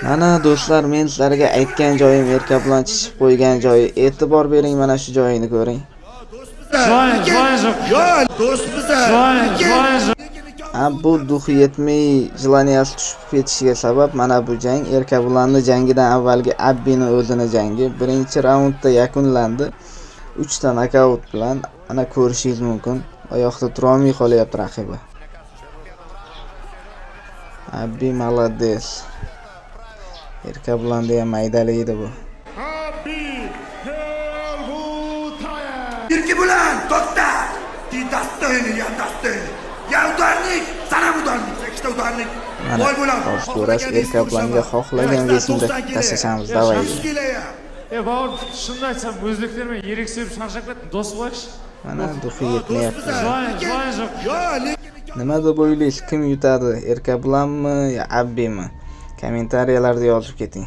Mana do'stlar, men sizlarga aytgan joyim erkablan chishib qo'ygan joyi. E'tibor bering, mana shu joyini ko'ring. Bu duxi yetmay jilaniyasi tushib ketishiga sabab mana bu jang. Erkablanni jangidan avvalgi Abbini o'zini jangi. Birinchi raundda yakunlandi. 3 ta nokaut bilan. Ana ko'rishingiz mumkin. Oyoqda tura olmay qolyapti raqibi. Abbi malades. Erkablanni ham maydalaydi bu. Irki bilan to'xta. Я достойный. Я ударник, sanam udarnik, ikkita udarnik. Voy bo'ladi. Ko'rash Erkablanga xohlagan vesimda tashlashamiz, davay. Bobur, shunday aytsam, o'zliklarga yirik sevib charchab ketdim, do'st bo'lish. Mana duxi yetmayapti. Nima deb o'ylaysiz? Kim yutadi? Erkablanmi yo Abbimi? Kommentariyalarda yozib keting.